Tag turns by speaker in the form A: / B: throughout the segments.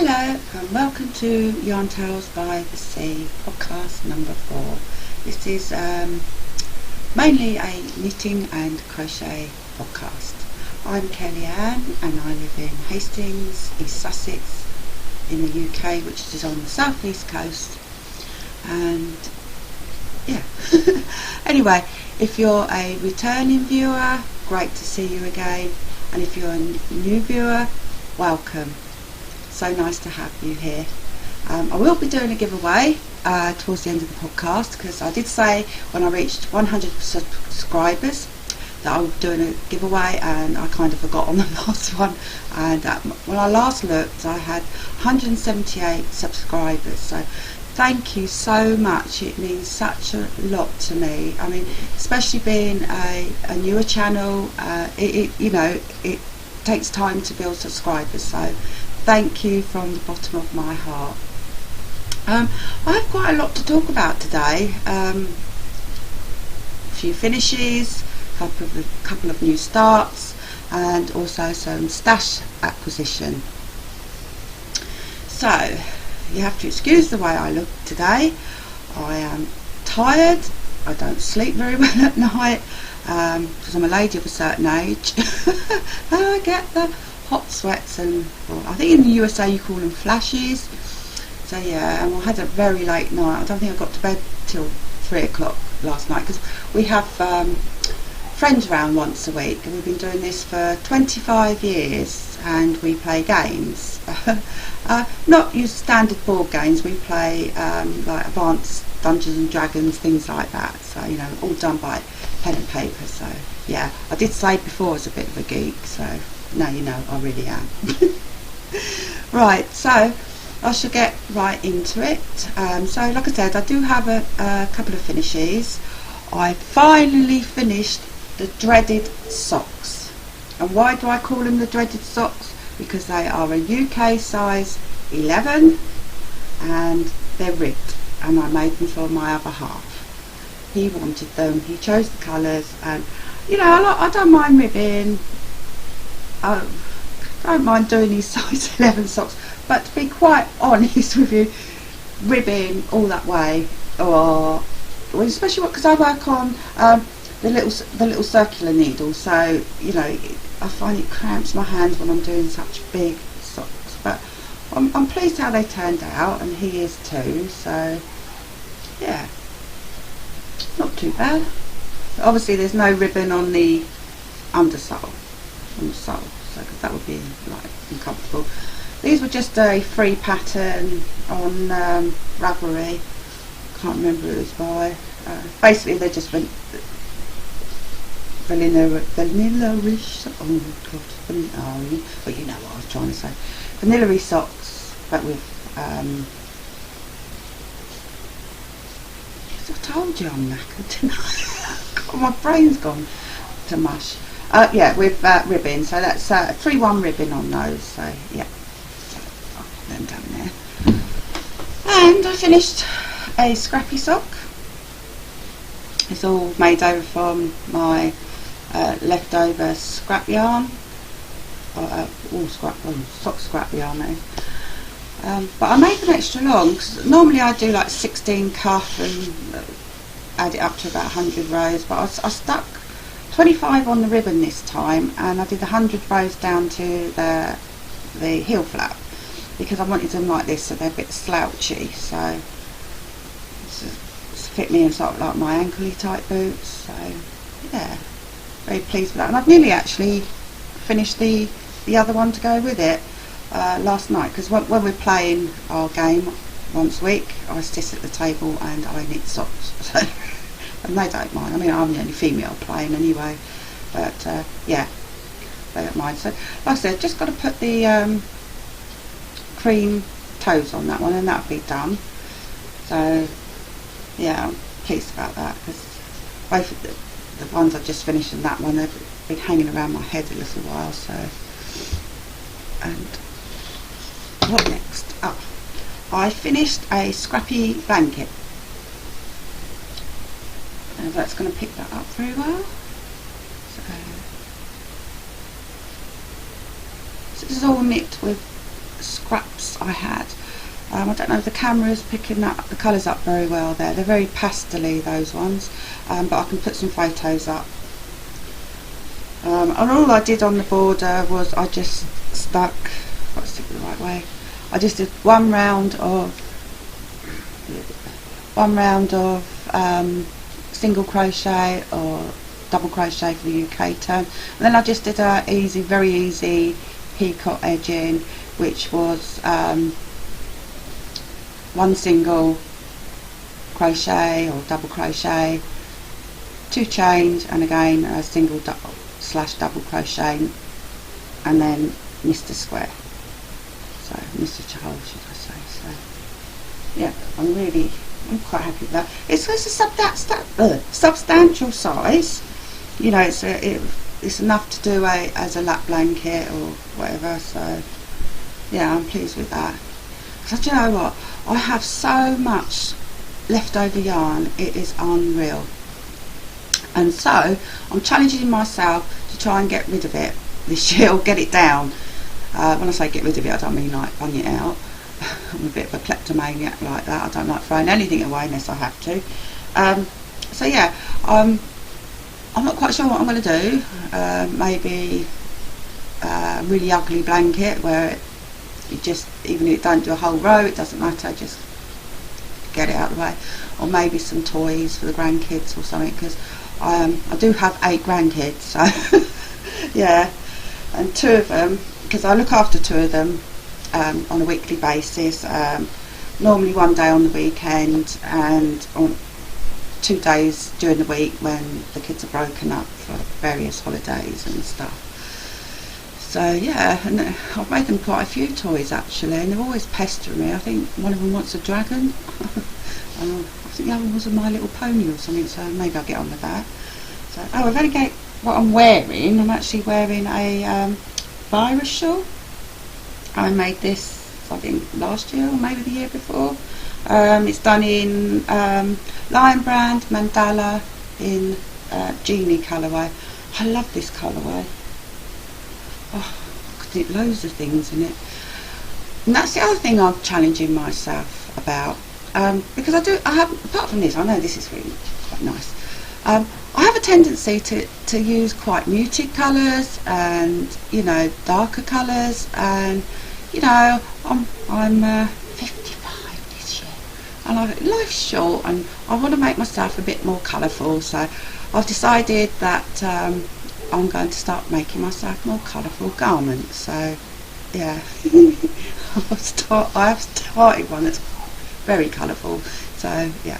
A: Hello and welcome to Yarn Tales by the Sea, podcast number 4. This is mainly a knitting and crochet podcast. I'm Kellyanne and I live in Hastings, East Sussex in the UK, which is on the southeast coast. And yeah, anyway, if you're a returning viewer, great to see you again, and if you're a new viewer, welcome. So nice to have you here. I will be doing a giveaway towards the end of the podcast, because I did say when I reached 100 subscribers that I would be doing a giveaway, and I kind of forgot on the last one. And when I last looked, I had 178 subscribers. So thank you so much. It means such a lot to me. I mean, especially being a newer channel, it takes time to build subscribers. So thank you from the bottom of my heart. I have quite a lot to talk about today. A few finishes, a couple of new starts, and also some stash acquisition. So you have to excuse the way I look today. I am tired. I don't sleep very well at night because I'm a lady of a certain age. I get the hot sweats, and I think in the USA you call them flashes. So yeah, and I had a very late night. I don't think I got to bed till 3 o'clock last night, because we have friends round once a week, and we've been doing this for 25 years, and we play games. Not your standard board games. We play like advanced Dungeons and Dragons, things like that. So all done by pen and paper. So yeah, I did say before I was a bit of a geek, so now you know I really am. Right, so I shall get right into it. So like I said, I do have a couple of finishes. I finally finished the dreaded socks. And why do I call them the dreaded socks? Because they are a UK size 11 and they're ribbed, and I made them for my other half. He wanted them, he chose the colours, and I don't mind ribbing. I don't mind doing these size 11 socks, but to be quite honest with you, ribbing all that way, or especially because I work on the little circular needle, so I find it cramps my hands when I'm doing such big socks. But I'm pleased how they turned out, and he is too. So yeah, not too bad. But obviously, there's no ribbon on the undersole. So because that would be like uncomfortable. These were just a free pattern on Ravelry. Can't remember who it was by. Basically, they're just vanilla-ish. Oh god, but you know what I was trying to say. Vanilla-y socks, but with. I told you I'm knackered tonight. God, my brain's gone to mush. Yeah, with ribbon, so that's 3-1 ribbon on those, so yeah, so I'll put them down there. And I finished a scrappy sock. It's all made over from my leftover scrap yarn, sock scrap yarn though. But I made them extra long, because normally I do like 16 cuff and add it up to about 100 rows, but I stuck 25 on the ribbon this time, and I did 100 rows down to the heel flap, because I wanted them like this, so they're a bit slouchy, so it's fit me in sort of like my ankle-y type boots. So yeah, very pleased with that. And I've nearly actually finished the other one to go with it last night, because when we're playing our game once a week, I sit at the table and I knit socks. So and they don't mind. I mean, I'm the only female playing anyway, but yeah, they don't mind. So like I said, just got to put the cream toes on that one, and that'll be done. So yeah, I'm pleased about that, because both of the ones I've just finished and that one, they've been hanging around my head a little while. So, and what next? Oh, I finished a Scrappy Blanket. And that's going to pick that up very well. So this is all knit with scraps I had. I don't know if the camera is picking the colours up very well there. They're very pastel-y, those ones, but I can put some photos up. And all I did on the border was I just stuck, got to stick it the right way, I just did one round of single crochet or double crochet for the UK term, and then I just did a very easy peacock edging, which was one single crochet or double crochet, 2 chains, and again a single double crochet, and then Mr. Square, so Mr. Shawl should I say. So yeah, I'm quite happy with that. It's a substantial size, you know. It's enough to do as a lap blanket or whatever, so yeah, I'm pleased with that. Because do you know what, I have so much leftover yarn, it is unreal, and so I'm challenging myself to try and get rid of it this year, or get it down. When I say get rid of it, I don't mean like bung it out. I'm a bit of a kleptomaniac like that. I don't like throwing anything away unless I have to. So yeah, I'm not quite sure what I'm going to do. Maybe a really ugly blanket where you just, even if you don't do a whole row, it doesn't matter, just get it out of the way. Or maybe some toys for the grandkids or something, because I do have 8 grandkids, so yeah, and 2 of them, because I look after 2 of them on a weekly basis, normally one day on the weekend and on 2 days during the week when the kids are broken up for various holidays and stuff. So yeah, and I've made them quite a few toys actually, and they're always pestering me. I think one of them wants a dragon. I think the other one was a My Little Pony or something, so maybe I'll get on with that. So, I've only got what I'm wearing. I'm actually wearing a virus shawl. I made this, I think, last year or maybe the year before. It's done in Lion Brand Mandala in Genie colourway. I love this colourway. Oh, I could do loads of things in it. And that's the other thing I'm challenging myself about. Because I have, apart from this, I know this is really quite nice. I have a tendency to use quite muted colours and, you know, darker colours, and you know, I'm 55 this year, and life's short, and I want to make myself a bit more colourful. So I've decided that I'm going to start making myself more colourful garments. So yeah, I have started one that's very colourful. So yeah.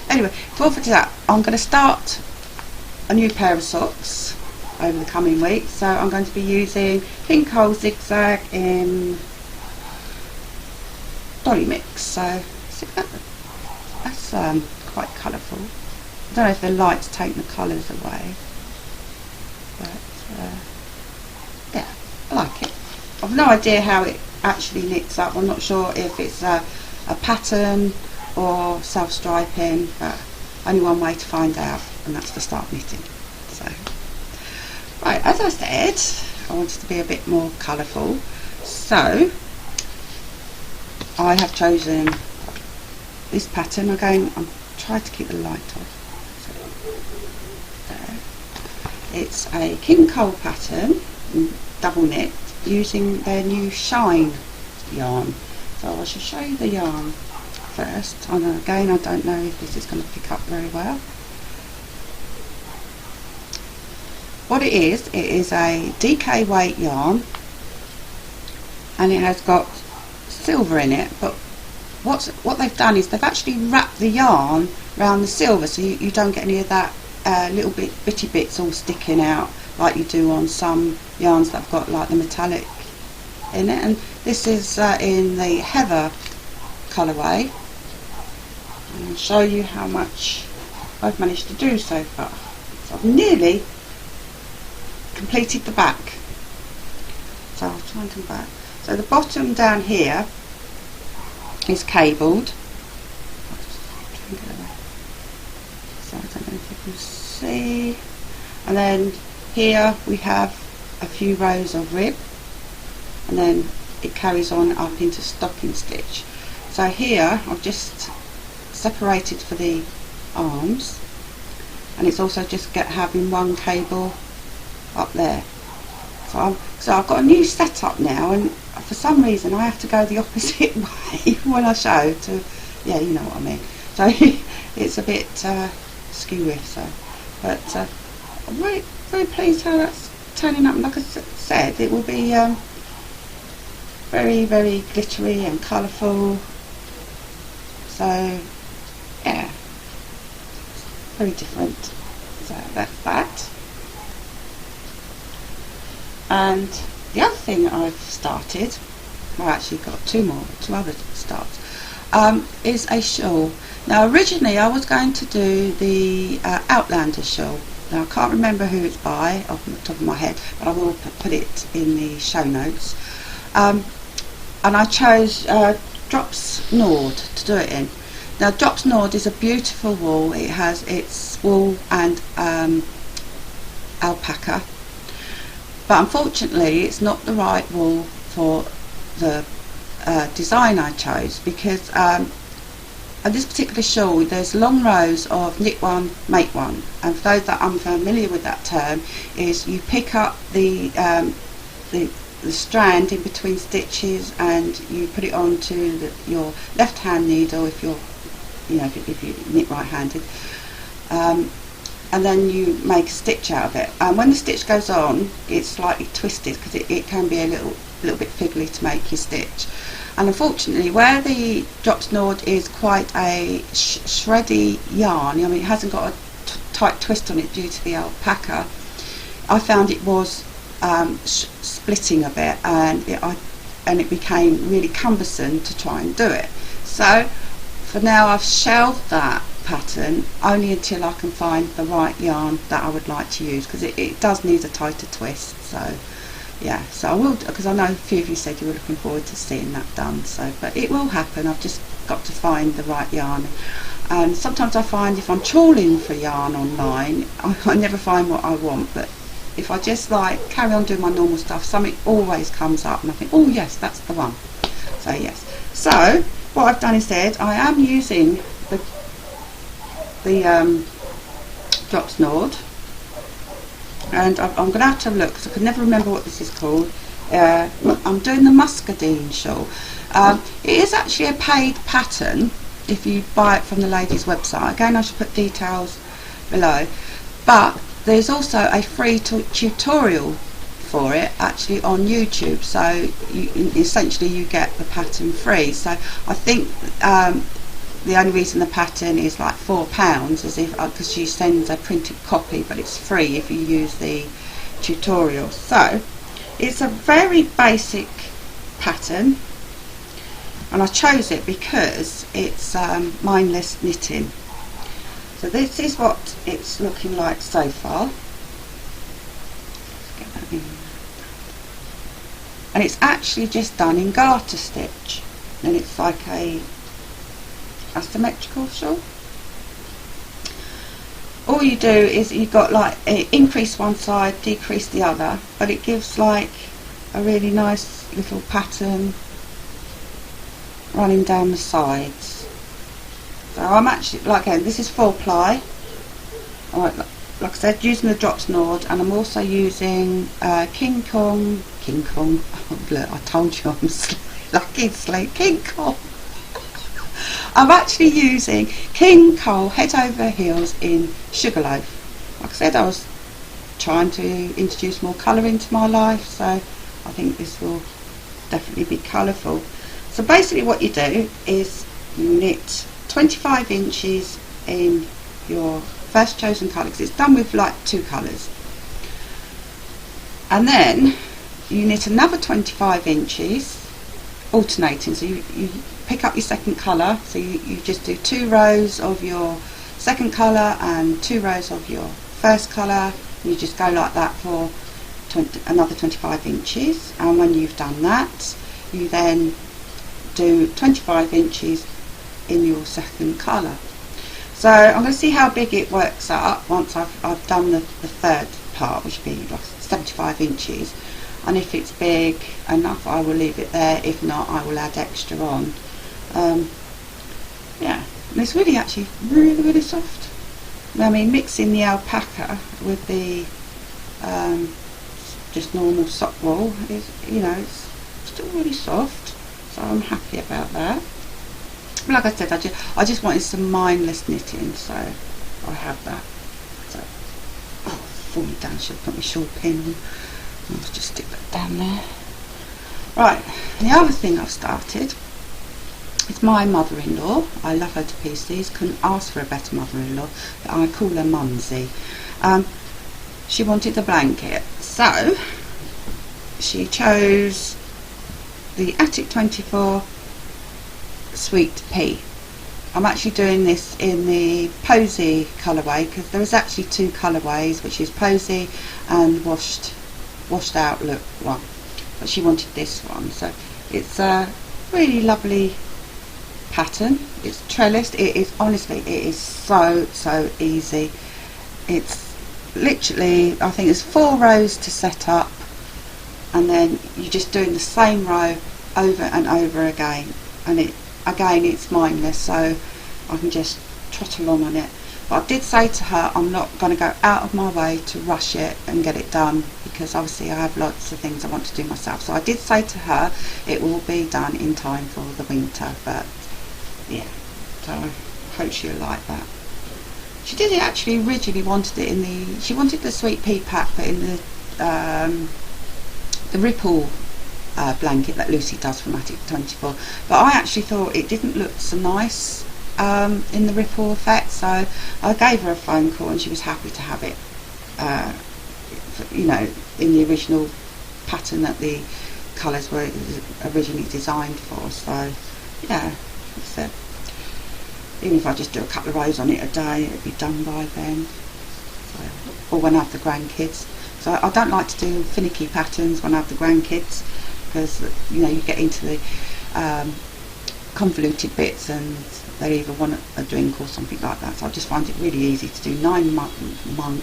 A: Anyway, before for that, I'm going to start a new pair of socks over the coming weeks. So I'm going to be using Pink Hole Zigzag in Dolly Mix. So that's quite colourful. I don't know if the light's taking the colours away, but yeah, I like it. I've no idea how it actually knits up. I'm not sure if it's a pattern or self-striping, but only one way to find out, and that's to start knitting. So right, as I said, I wanted to be a bit more colourful, so I have chosen this pattern. Again, I'm trying to keep the light off. So there. It's a King Cole pattern, double knit, using their new Shine yarn. So I shall show you the yarn first. And again, I don't know if this is going to pick up very well. What it is a DK weight yarn, and it has got silver in it, but what they've done is they've actually wrapped the yarn around the silver, so you don't get any of that little bitty bits all sticking out like you do on some yarns that have got like the metallic in it. And this is in the Heather colourway, and I'll show you how much I've managed to do so far. So I've nearly completed the back, so I'll try and come back. So the bottom down here is cabled, so I don't know if you can see, and then here we have a few rows of rib, and then it carries on up into stocking stitch. So here I've just separated for the arms, and it's also just having one cable up there. So I've got a new setup now, and for some reason I have to go the opposite way when I show to, yeah, you know what I mean. So it's a bit skewy, so, but I'm very, very pleased how that's turning up. Like I said, it will be very, very glittery and colourful, so yeah, very different. So that's that. And the other thing I've started, well, actually got two other starts, is a shawl. Now originally I was going to do the Outlander shawl. Now I can't remember who it's by off the top of my head, but I will put it in the show notes. And I chose Drops Nord to do it in. Now Drops Nord is a beautiful wool. It has its wool and alpaca, but unfortunately it's not the right wool for the design I chose, because on this particular shawl there's long rows of knit one, make one, and for those that are unfamiliar with that term, is you pick up the strand in between stitches and you put it onto your left hand needle if you're, you know, if you knit right-handed, and then you make a stitch out of it. And when the stitch goes on, it's slightly twisted because it can be a little bit fiddly to make your stitch. And unfortunately, where the Drops Nord is quite a shreddy yarn, I mean, it hasn't got a tight twist on it due to the alpaca, I found it was splitting a bit, and it became really cumbersome to try and do it. So for now I've shelved that pattern only until I can find the right yarn that I would like to use, because it does need a tighter twist. So yeah, so I will, because I know a few of you said you were looking forward to seeing that done, so, but it will happen. I've just got to find the right yarn, and sometimes I find if I'm trawling for yarn online, I never find what I want, but if I just like carry on doing my normal stuff, something always comes up and I think, oh yes, that's the one. So yes, so what I've done instead, I am using the Drops Nord, and I'm going to have to look because I can never remember what this is called. I'm doing the Muscadine shawl. It is actually a paid pattern if you buy it from the ladies' website. Again, I should put details below, but there's also a free tutorial for it actually on YouTube, so essentially you get the pattern free. So I think the only reason the pattern is like £4 is if, because she sends a printed copy, but it's free if you use the tutorial. So it's a very basic pattern, and I chose it because it's mindless knitting. So this is what it's looking like so far. Let's get that in. And it's actually just done in garter stitch, and it's like a asymmetrical shawl. All you do is you've got like increase one side, decrease the other, but it gives like a really nice little pattern running down the sides. So I'm actually, like, again, this is 4-ply. Like I said, using the Drops Nord, and I'm also using King Kong, oh, look, I told you I'm lucky sleep, King Kong. I'm actually using King Cole head over heels in Sugarloaf. Like I said, I was trying to introduce more colour into my life, so I think this will definitely be colourful. So basically what you do is you knit 25 inches in your first chosen colour, because it's done with like 2 colours, and then you knit another 25 inches alternating. So you pick up your second colour, so you just do 2 rows of your second colour and 2 rows of your first colour, and you just go like that for another 25 inches, and when you've done that you then do 25 inches in your second colour. So I'm going to see how big it works up once I've done the third part, which would be like 75 inches, and if it's big enough I will leave it there. If not, I will add extra on. Yeah, and it's really actually really soft. I mean, mixing the alpaca with the just normal sock wool is, you know, it's still really soft, so I'm happy about that. Like I said, I just wanted some mindless knitting, so I have that. So, oh, falling down, should have put my shawl pin on. Let's just stick that down there. Right, the other thing I've started is my mother-in-law. I love her to pieces, couldn't ask for a better mother-in-law. I call her Mumsy. She wanted the blanket, so she chose the Attic 24 Sweetpea. I'm actually doing this in the Posy colourway, because there is actually two colourways, which is Posy and washed out look one, but she wanted this one. So it's a really lovely pattern. It's trellised. It is, honestly, it is so easy. It's literally, I think it's 4 rows to set up, and then you're just doing the same row over and over again, and it's mindless, so I can just trot along on it. But I did say to her, I'm not going to go out of my way to rush it and get it done, because obviously I have lots of things I want to do myself. So I did say to her it will be done in time for the winter, but yeah, so I hope she'll like that. She did actually originally wanted it in the, she wanted the Sweetpea pack, but in the ripple blanket that Lucy does from Attic 24. But I actually thought it didn't look so nice in the ripple effect, so I gave her a phone call and she was happy to have it, you know, in the original pattern that the colours were originally designed for. So yeah, so even if I just do a couple of rows on it a day, it'd be done by then. So, or when I have the grandkids. So I don't like to do finicky patterns when I have the grandkids, because, you know, you get into the convoluted bits and they either want a drink or something like that. So I just find it really easy to do numb-minding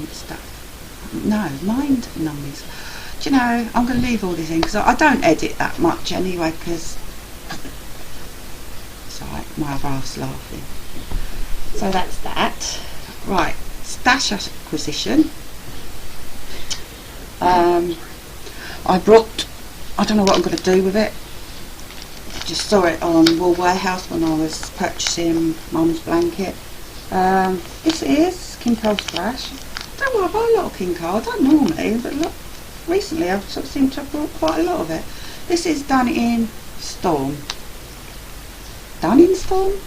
A: stuff. No, mind-numbing stuff. Do you know, I'm going to leave all this in, because I don't edit that much anyway, because it's alright, my other half's laughing. So that's that. Right, stash acquisition. I don't know what I'm going to do with it. Just saw it on Wool Warehouse when I was purchasing Mum's blanket. This is King Cole Splash. I don't know, I buy a lot of King Cole. I don't normally, but look, recently I've sort of seemed to have bought quite a lot of it. This is done in Storm. Done in Storm?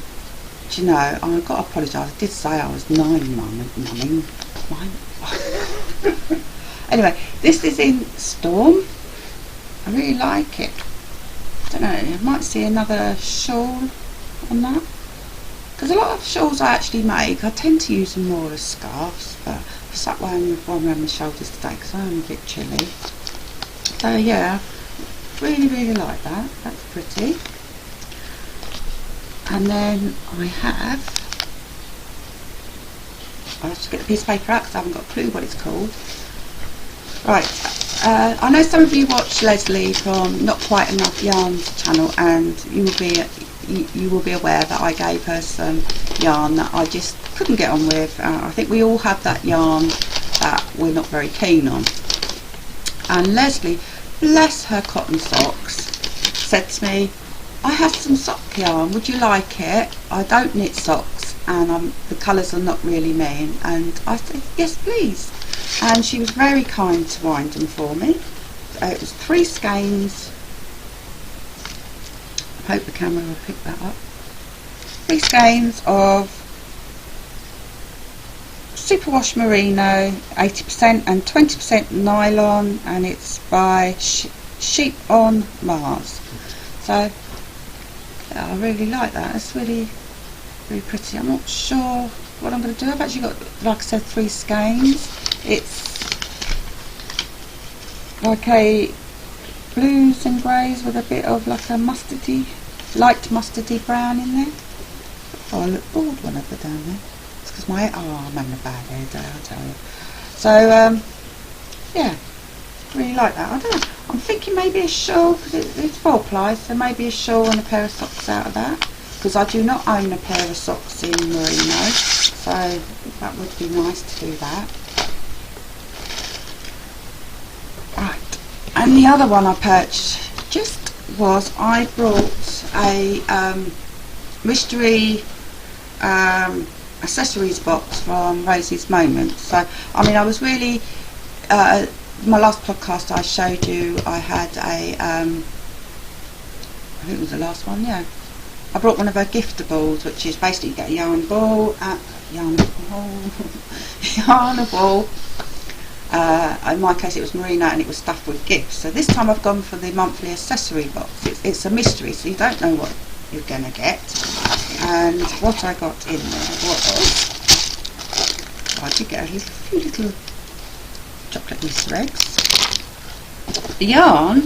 A: Do you know, I've got to apologise. I did say I was numbing. Anyway, this is in Storm. I really like it. I don't know, I might see another shawl on that, because a lot of shawls I actually make, I tend to use them more as scarves, but I sat wearing with one around my shoulders today because I'm a bit chilly. So yeah, really like that. That's pretty. And then I have to get the piece of paper out because I haven't got a clue what it's called. Right, I know some of you watch Leslie from Not Quite Enough Yarns channel, and you will be aware that I gave her some yarn that I just couldn't get on with. I think we all have that yarn that we're not very keen on. And Leslie, bless her cotton socks, said to me, I have some sock yarn, would you like it? I don't knit socks and the colours are not really mean. And I said, yes please. And she was very kind to wind them for me. It was 3 skeins. I hope the camera will pick that up. 3 skeins of superwash merino, 80% and 20% nylon, and it's by Sheep on Mars. So yeah, I really like that. It's really pretty. I'm not sure what I'm going to do. I've actually got, like I said, 3 skeins. It's like a blues and greys with a bit of like a mustardy, light mustardy brown in there. Oh, I look bored when I put down there. It's because I'm having a bad hair day, I'll tell you. So yeah, really like that. I don't know, I'm thinking maybe a shawl, because it's 4 ply, so maybe a shawl and a pair of socks out of that, because I do not own a pair of socks in merino, so that would be nice to do that. Right, and the other one I purchased was, I brought a mystery accessories box from Rosie's Moments. So I mean, I was really my last podcast I showed you, I had a I think it was the last one, yeah, I brought one of her giftables, which is basically you get a yarn ball, yarn a ball. In my case it was merino and it was stuffed with gifts. So this time I've gone for the monthly accessory box. It's a mystery, so you don't know what you're going to get. And what I got in there was, I did get a few little chocolate Easter eggs. The yarn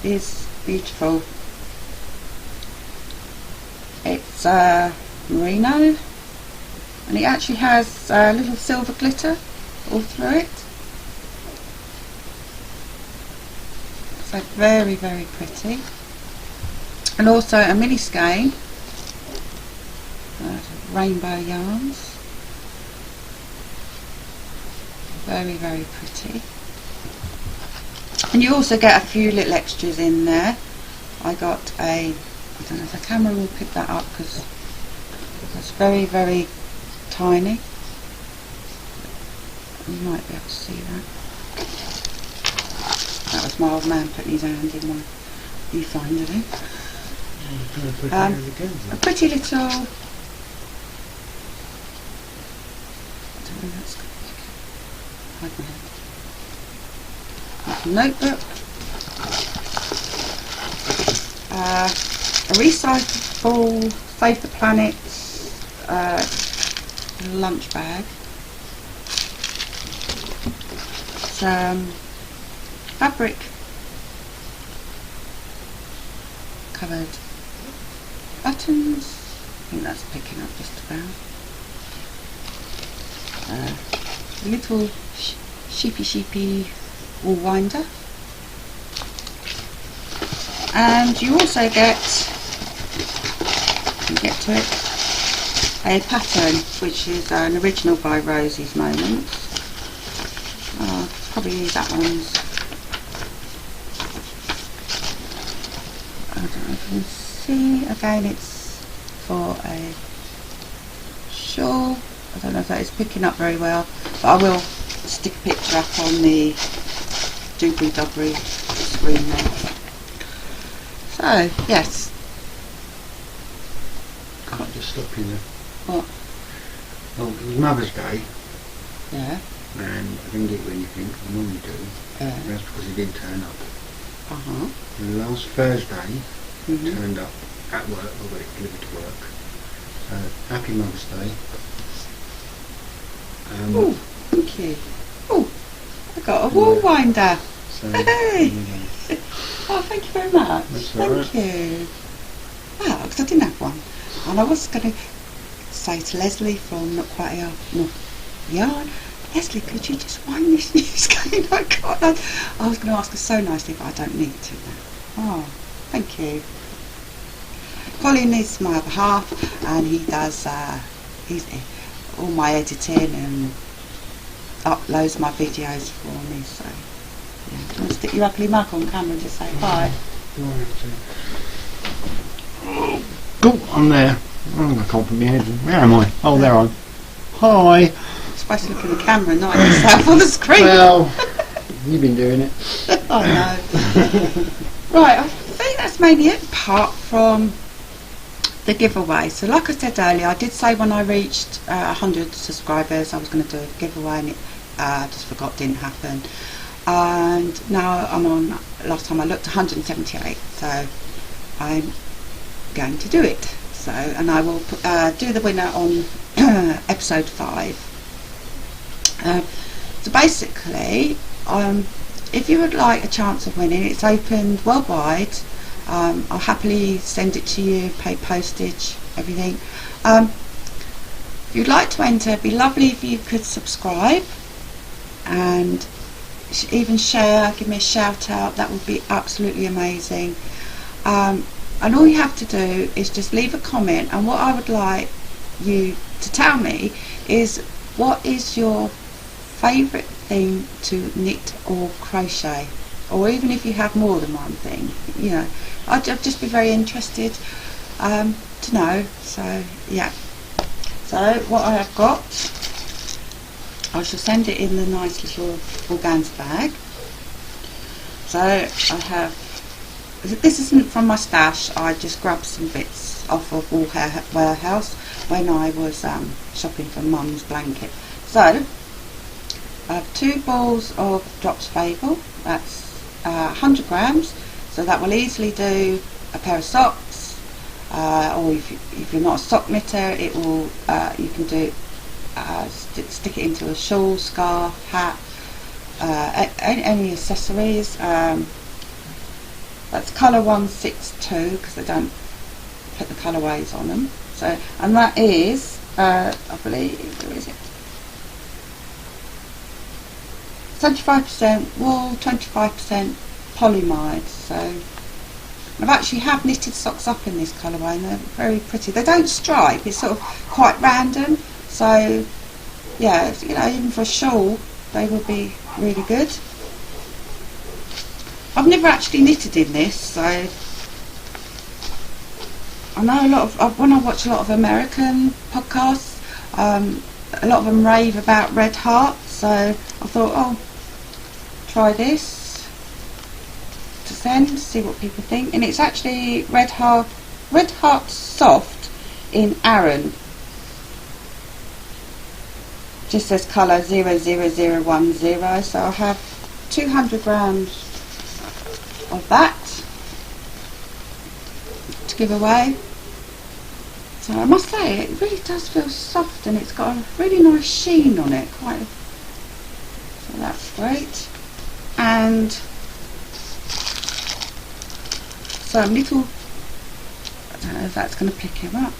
A: is beautiful. It's merino, and it actually has a little silver glitter all through it. So very, very pretty. And also a mini skein, rainbow yarns. Very, very pretty. And you also get a few little extras in there. I got a, I don't know if the camera will pick that up because it's very, very tiny. You might be able to see that. That was my old man putting his hand in my viewfinder then. A pretty little, I don't know, that's good. Hide my hand. Notebook. A recyclable Save the Planet lunch bag. Some fabric covered buttons. I think that's picking up just about. A little sheepy wool winder. And you also get, you get to it, a pattern which is an original by Rosie's Moments. Probably use that one's, I don't know if you can see, again it's for a shawl. I don't know if that is picking up very well, but I will stick a picture up on the doobly-doobly screen there. So, yes.
B: Can't just stop you there.
A: What?
B: Well, it was Mother's Day.
A: Yeah.
B: And I didn't get you anything, I normally do. That's because he didn't turn up. And last Thursday, he turned up at work, I got it delivered to work. So, happy Mother's Day.
A: Oh, thank you. Oh, I got a wool winder.
B: So,
A: hey! Oh, thank you very much.
B: Thank
A: you. Wow, because I didn't have one. And I was going to say to Leslie from Not Quite Yarn, Leslie, could you just wind this new skein I got? I was going to ask her so nicely, but I don't need to now. Oh, thank you. Colin is my other half, and he does he's all my editing and uploads my videos for me. So, yeah. Do you want to stick your ugly mug on camera and just say hi?
B: Oh, I'm there. Oh, I can't put my head in. Where am I? Oh, there I am. Hi.
A: You're supposed to look at the camera, not at yourself on the screen.
B: Well, you've been doing it.
A: I know. Right, I think that's mainly it, apart from the giveaway. So like I said earlier, I did say when I reached 100 subscribers I was going to do a giveaway, and it just forgot, didn't happen. And now I'm on, last time I looked, 178, so I'm going to do it. So, and I will do the winner on episode 5. So basically, if you would like a chance of winning, it's opened worldwide. I'll happily send it to you, pay postage, everything. If you'd like to enter, it'd be lovely if you could subscribe and even share, give me a shout out. That would be absolutely amazing. And all you have to do is just leave a comment, and what I would like you to tell me is, what is your favourite thing to knit or crochet, or even if you have more than one thing, you know, I'd just be very interested to know. So yeah, so what I have got, I shall send it in the nice little organza bag. So I have, this isn't from my stash, I just grabbed some bits off of Wool Warehouse when I was shopping for Mum's blanket. So I have 2 balls of Drops Fable, that's 100 grams, so that will easily do a pair of socks, or if you're not a sock knitter, it will, you can do stick it into a shawl, scarf, hat, any accessories. That's colour 162 because they don't put the colourways on them. So, and that is, I believe, where is it? 75% wool, 25% polyamide. So I've actually have knitted socks up in this colourway, and they're very pretty. They don't stripe; it's sort of quite random. So yeah, you know, even for a shawl, they would be really good. I've never actually knitted in this, so I know a lot of, when I watch a lot of American podcasts, a lot of them rave about Red Heart, so I thought, oh, try this to send, see what people think. And it's actually Red Heart Soft in Aran. Just says colour 00010, so I have 200 grams of that to give away. So I must say, it really does feel soft, and it's got a really nice sheen on it, so that's great. And some little, I don't know if that's going to pick him up.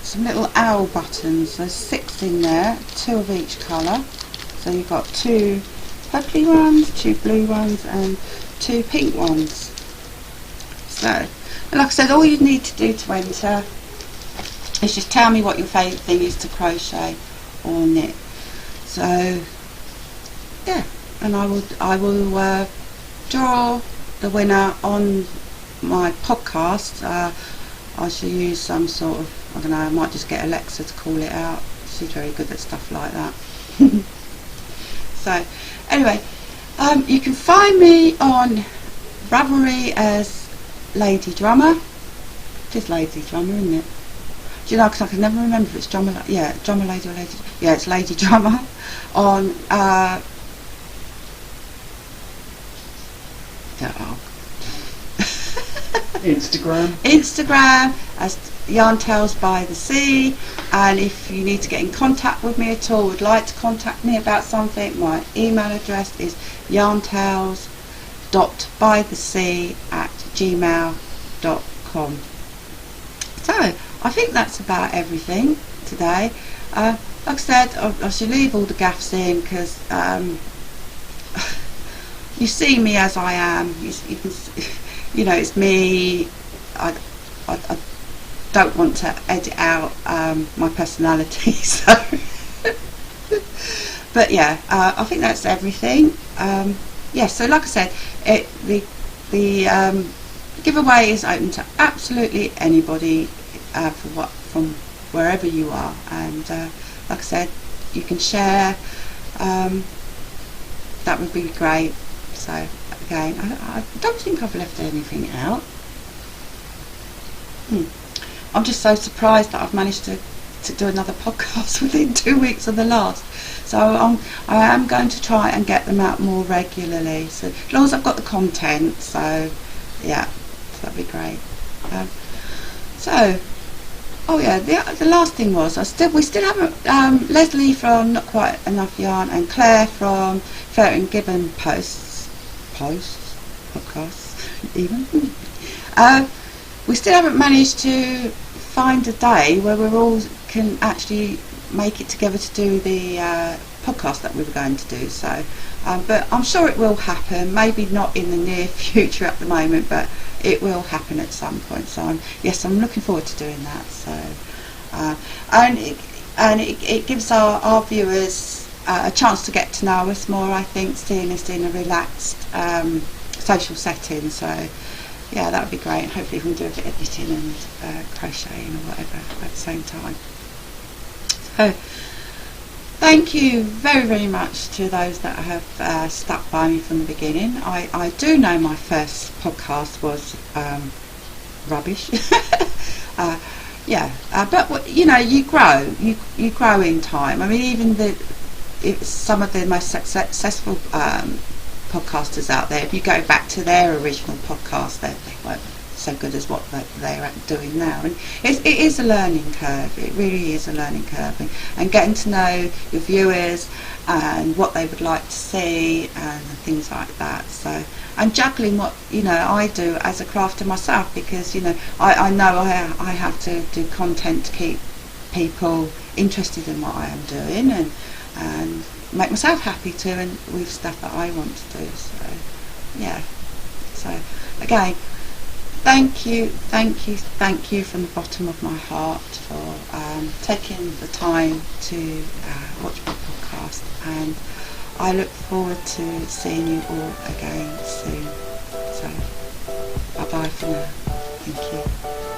A: Some little owl buttons. There's 6 in there, 2 of each colour. So you've got 2 purpley ones, 2 blue ones, and 2 pink ones. So, and like I said, all you need to do to enter is just tell me what your favourite thing is to crochet or knit. So yeah, and I will draw the winner on my podcast. I shall use some sort of, I don't know, I might just get Alexa to call it out. She's very good at stuff like that. So anyway, you can find me on Ravelry as LadyDrummer. It is LadyDrummer, isn't it? Do you know, because I can never remember if it's Drummer, yeah, Drummer Lady or Lady, yeah, it's LadyDrummer on Instagram as Yarn Tales by the Sea. And if you need to get in contact with me at all, would like to contact me about something, my email address is yarntales.bythesea@gmail.com. So I think that's about everything today. Like I said, I should leave all the gaffs in because you see me as I am. You can, you know, it's me. I don't want to edit out my personality, so but yeah, I think that's everything. Yeah, so like I said, the giveaway is open to absolutely anybody from wherever you are, and like I said, you can share. That would be great. So again, I don't think I've left anything out. I'm just so surprised that I've managed to do another podcast within 2 weeks of the last. So I am going to try and get them out more regularly. So as long as I've got the content, so yeah, so that'd be great. So, oh yeah, the last thing was we still haven't Leslie from Not Quite Enough Yarn and Claire from Fair and Gibbon podcasts even. We still haven't managed to find a day where we all can actually make it together to do the podcast that we were going to do. So, but I'm sure it will happen. Maybe not in the near future at the moment, but it will happen at some point. So I'm looking forward to doing that. So, and it gives our viewers a chance to get to know us more. I think seeing us in a relaxed social setting. So. Yeah, that would be great. Hopefully we can do a bit of knitting and crocheting or whatever at the same time. So, thank you very, very much to those that have stuck by me from the beginning. I do know my first podcast was rubbish. But you grow. You grow in time. I mean, even some of the most successful podcasters out there, if you go back to their original podcast, they weren't so good as what they're doing now, and it is a learning curve. It really is a learning curve, and getting to know your viewers and what they would like to see and things like that. So, and juggling what I do as a crafter myself, because I know I have to do content to keep people interested in what I am doing and make myself happy too, and with stuff that I want to do. So yeah, so again, thank you from the bottom of my heart for taking the time to watch my podcast, and I look forward to seeing you all again soon. So bye bye for now. Thank you.